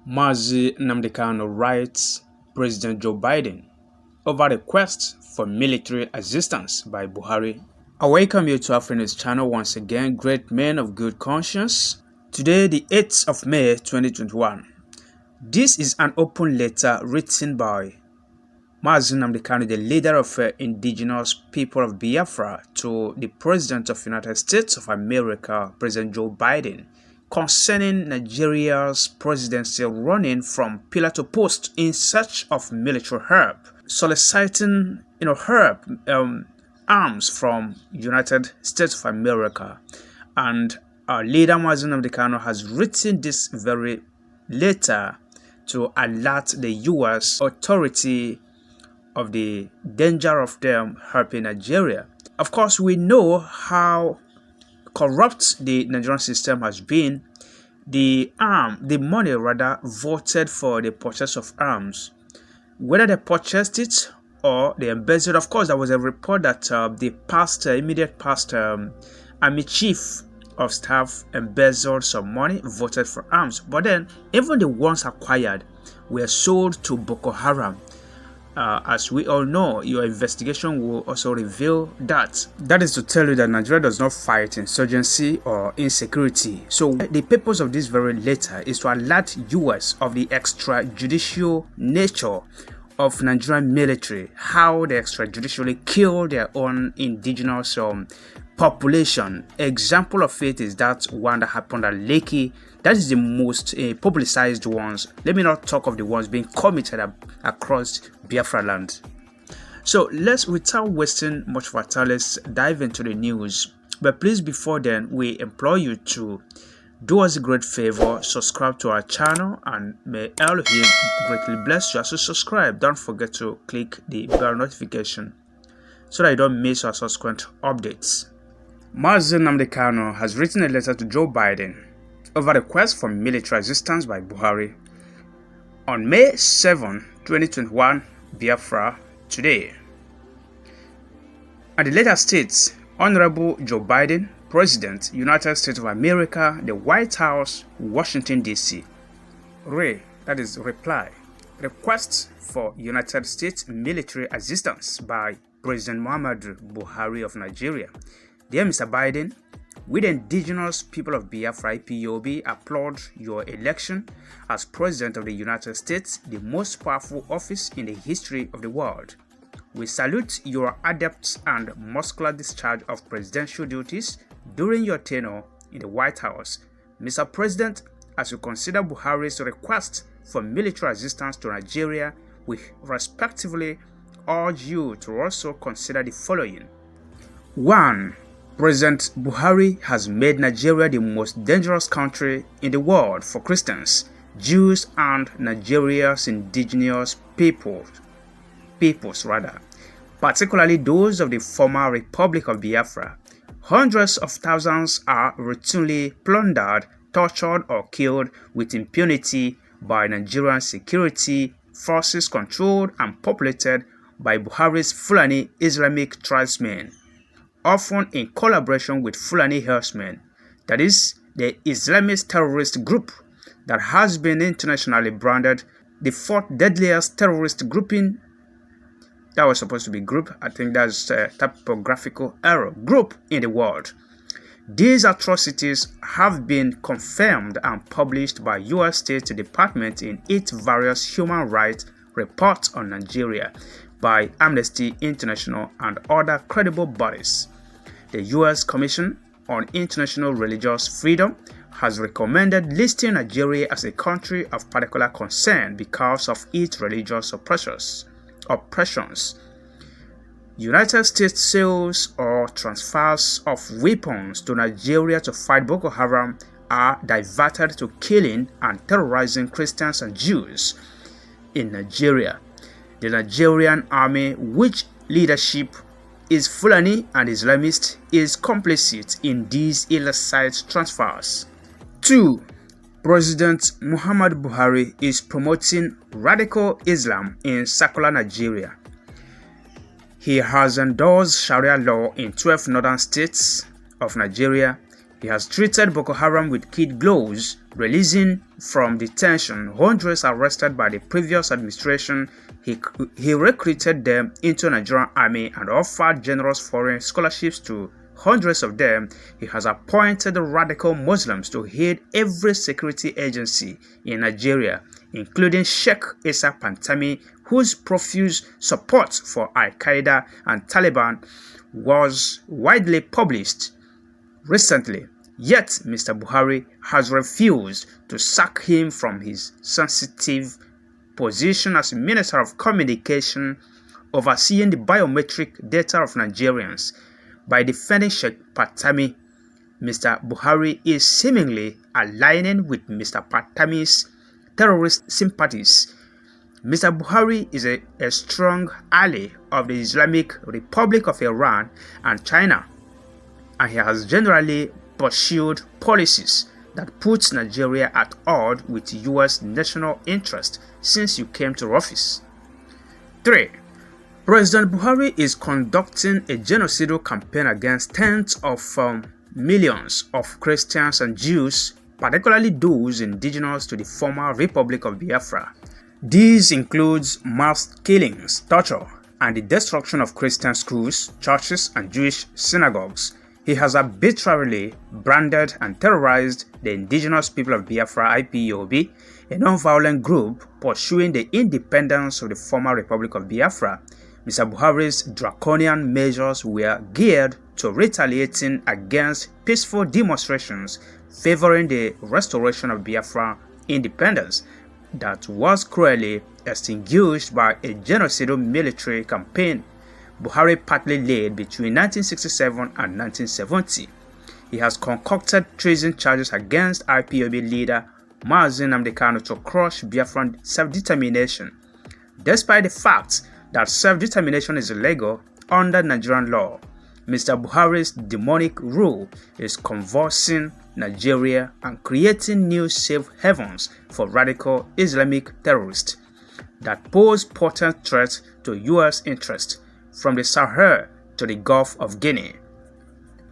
Mazi Nnamdi Kanu writes President Joe Biden over request for military assistance by Buhari. I welcome you to Afrinews channel once again, great men of good conscience. Today, the 8th of May 2021. This is an open letter written by Mazi Nnamdi Kanu, the leader of indigenous people of Biafra, to the President of the United States of America, President Joe Biden, concerning Nigeria's presidency running from pillar to post in search of military help, soliciting arms from United States of America. And our leader Mazi Nnamdi Kanu has written this very letter to alert the U.S. authority of the danger of them helping Nigeria. Of course, we know how corrupt the Nigerian system has been. The money voted for the purchase of arms, whether they purchased it or they embezzled. Of course, there was a report that the immediate past army chief of staff embezzled some money, voted for arms. But then, even the ones acquired were sold to Boko Haram. As we all know, your investigation will also reveal that. That is to tell you that Nigeria does not fight insurgency or insecurity. So the purpose of this very letter is to alert US of the extrajudicial nature of Nigerian military, how they extrajudicially kill their own indigenous population. Example of it is that one that happened at Lekki. That is the most publicized ones. Let me not talk of the ones being committed across Biafra land. So without wasting much of our time, let's dive into the news. But please, before then, we implore you to do us a great favor, subscribe to our channel, and may Elohim greatly bless you as you subscribe. Don't forget to click the bell notification so that you don't miss our subsequent updates. Mazi Nnamdi Kanu has written a letter to Joe Biden over request for military assistance by Buhari. On May 7, 2021, Biafra Today. And the letter states, Honorable Joe Biden, President, United States of America, the White House, Washington, D.C. That is reply. Request for United States military assistance by President Muhammadu Buhari of Nigeria. Dear Mr. Biden, we the indigenous people of Biafra IPOB applaud your election as President of the United States, the most powerful office in the history of the world. We salute your adept and muscular discharge of presidential duties during your tenure in the White House. Mr. President, as you consider Buhari's request for military assistance to Nigeria, we respectively urge you to also consider the following. 1. President Buhari has made Nigeria the most dangerous country in the world for Christians, Jews, and Nigeria's indigenous peoples, particularly those of the former Republic of Biafra. Hundreds of thousands are routinely plundered, tortured, or killed with impunity by Nigerian security forces controlled and populated by Buhari's Fulani Islamic tribesmen, often in collaboration with Fulani herdsmen, that is, the Islamist terrorist group that has been internationally branded the fourth deadliest terrorist grouping. That was supposed to be group. I think that's a typographical error. Group in the world. These atrocities have been confirmed and published by U.S. State Department in its various human rights reports on Nigeria by Amnesty International and other credible bodies. The U.S. Commission on International Religious Freedom has recommended listing Nigeria as a country of particular concern because of its religious oppressions. United States sales or transfers of weapons to Nigeria to fight Boko Haram are diverted to killing and terrorizing Christians and Jews in Nigeria. The Nigerian army, which leadership is Fulani and Islamist, is complicit in these illicit transfers. 2. President Muhammadu Buhari is promoting radical Islam in secular Nigeria. He has endorsed Sharia law in 12 northern states of Nigeria. He has treated Boko Haram with kid gloves, releasing from detention hundreds arrested by the previous administration. He recruited them into the Nigerian army and offered generous foreign scholarships to hundreds of them. He has appointed radical Muslims to head every security agency in Nigeria, including Sheikh Issa Pantami, whose profuse support for Al-Qaeda and Taliban was widely published recently. Yet, Mr. Buhari has refused to sack him from his sensitive position as Minister of Communication, overseeing the biometric data of Nigerians. By defending Sheikh Pantami, Mr. Buhari is seemingly aligning with Mr. Pantami's terrorist sympathies. Mr. Buhari is a strong ally of the Islamic Republic of Iran and China, and he has generally pursued policies that put Nigeria at odds with U.S. national interest since you came to office. 3. President Buhari is conducting a genocidal campaign against tens of millions of Christians and Jews, particularly those indigenous to the former Republic of Biafra. This includes mass killings, torture, and the destruction of Christian schools, churches, and Jewish synagogues. He has arbitrarily branded and terrorized the indigenous people of Biafra IPOB, a non-violent group pursuing the independence of the former Republic of Biafra. Mr. Buhari's draconian measures were geared to retaliating against peaceful demonstrations favoring the restoration of Biafra independence that was cruelly extinguished by a genocidal military campaign Buhari partly led between 1967 and 1970. He has concocted treason charges against IPOB leader Mazi Nnamdi Kanu to crush Biafran self-determination. Despite the fact that self-determination is illegal under Nigerian law, Mr. Buhari's demonic rule is convulsing Nigeria and creating new safe havens for radical Islamic terrorists that pose potent threats to U.S. interests from the Sahel to the Gulf of Guinea.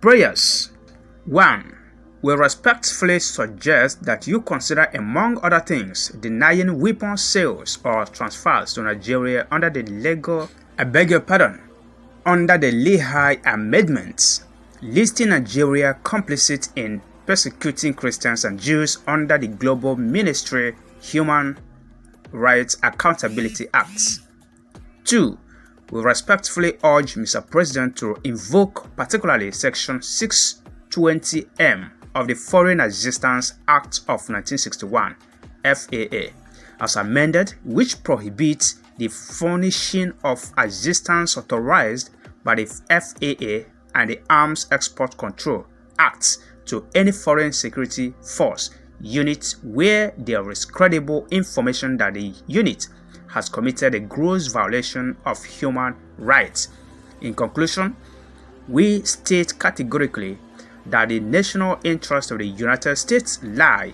Prayers. 1. We respectfully suggest that you consider, among other things, denying weapon sales or transfers to Nigeria under the under the Lehigh Amendments, listing Nigeria complicit in persecuting Christians and Jews under the Global Ministry Human Rights Accountability Act. 2. We respectfully urge Mr. President to invoke particularly Section 620M of the Foreign Assistance Act of 1961, FAA, as amended, which prohibits the furnishing of assistance authorized by the FAA and the Arms Export Control Act to any foreign security force unit where there is credible information that the unit has committed a gross violation of human rights. In conclusion, we state categorically that the national interests of the United States lie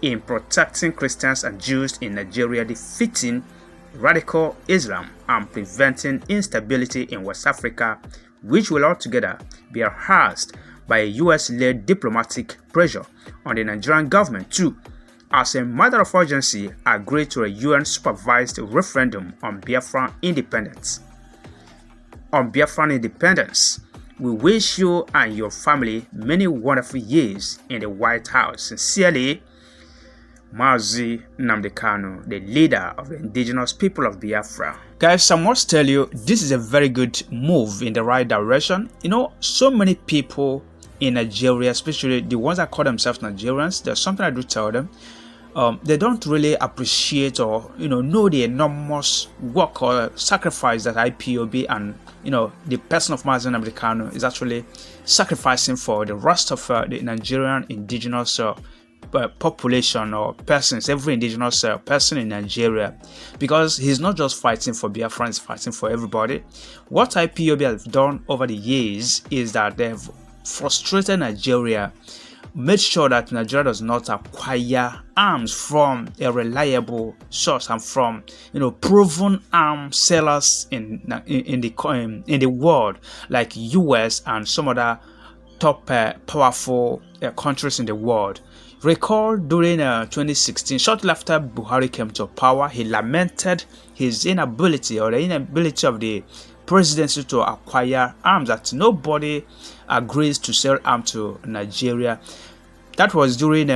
in protecting Christians and Jews in Nigeria, defeating radical Islam, and preventing instability in West Africa, which will altogether be enhanced by a US-led diplomatic pressure on the Nigerian government to, as a matter of urgency, agree to a UN-supervised referendum on Biafran independence. We wish you and your family many wonderful years in the White House. Sincerely, Mazi Nnamdi Kanu, the leader of the indigenous people of Biafra. Guys, I must tell you, this is a very good move in the right direction. You know, so many people in Nigeria, especially the ones that call themselves Nigerians, there's something I do tell them. They don't really appreciate or know the enormous work or sacrifice that IPOB and the person of Mazi Nnamdi Kanu is actually sacrificing for the rest of the Nigerian indigenous population or persons, every indigenous person in Nigeria, because he's not just fighting for Biafra, he's fighting for everybody. What IPOB have done over the years is that they've frustrated Nigeria, made sure that Nigeria does not acquire arms from a reliable source and from proven arms sellers in the world like US and some other top powerful countries in the world. Recall during 2016, shortly after Buhari came to power, he lamented his inability or the inability of the presidency to acquire arms, that nobody agrees to sell arms to Nigeria. That was during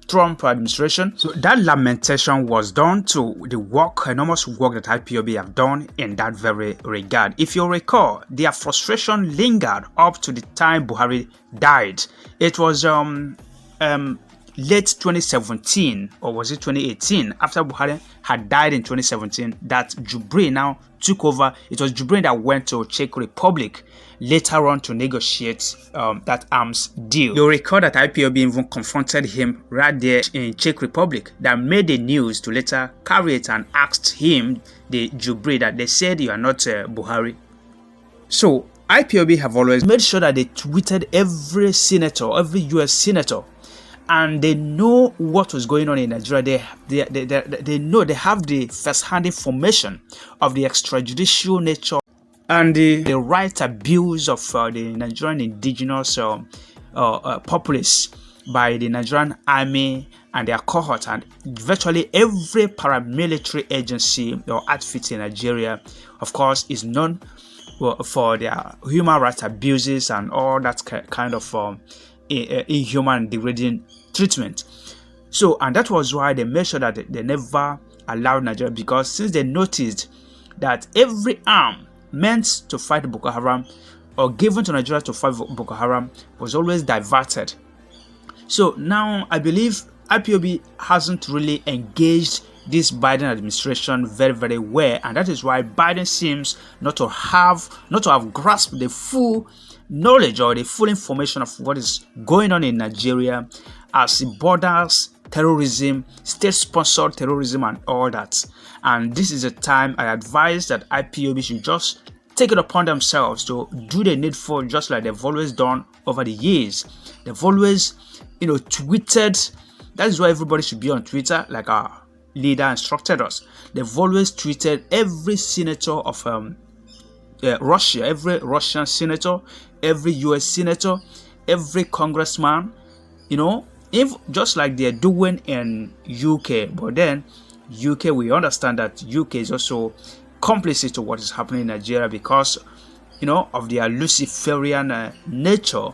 Trump administration. So that lamentation was done to the enormous work that IPOB have done in that very regard. If you recall, their frustration lingered up to the time Buhari died. It was late 2017, or was it 2018, after Buhari had died in 2017, that Jubril now took over. It was Jubril that went to Czech Republic later on to negotiate that arms deal. You recall that IPOB even confronted him right there in Czech Republic, that made the news to later carry it and asked him, the Jubril, that they said you are not Buhari. So IPOB have always made sure that they tweeted every senator, every US senator, and they know what was going on in Nigeria. They know, they have the first-hand information of the extrajudicial nature and the right abuse of the Nigerian indigenous populace by the Nigerian army and their cohort, and virtually every paramilitary agency or outfit in Nigeria, of course, is known for their human rights abuses and all that kind of inhuman and degrading treatment. So, and that was why they made sure that they never allowed Nigeria, because since they noticed that every arm meant to fight Boko Haram or given to Nigeria to fight Boko Haram was always diverted. So now I believe IPOB hasn't really engaged this Biden administration very, very well, and that is why Biden seems not to have grasped the full knowledge or the full information of what is going on in Nigeria as it borders terrorism, state-sponsored terrorism, and all that. And this is a time I advise that IPOB should just take it upon themselves to do the needful, just like they've always done over the years. They've always, tweeted. That is why everybody should be on Twitter, like our leader instructed us. They've always tweeted every senator of Russia, every Russian senator, every US senator, every congressman, if just like they're doing in UK. But then UK, we understand that UK is also complicit to what is happening in Nigeria because of their Luciferian nature.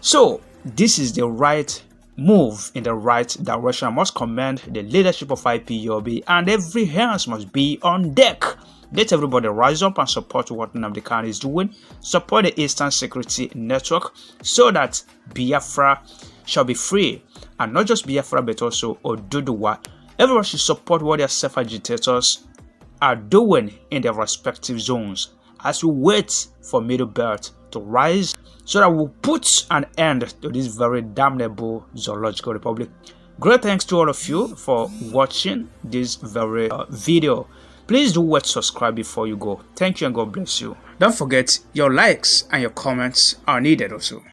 So this is the right move in the right direction. I must commend the leadership of IPOB, and every hands must be on deck. Let everybody rise up and support what Nnamdi Kanu is doing. Support the Eastern Security Network so that Biafra shall be free. And not just Biafra, but also Oduduwa. Everyone should support what their self-agitators are doing in their respective zones as we wait for Middle Belt to rise, so that we'll put an end to this very damnable zoological republic. Great thanks to all of you for watching this very video. Please do subscribe before you go. Thank you and God bless you. Don't forget, your likes and your comments are needed also.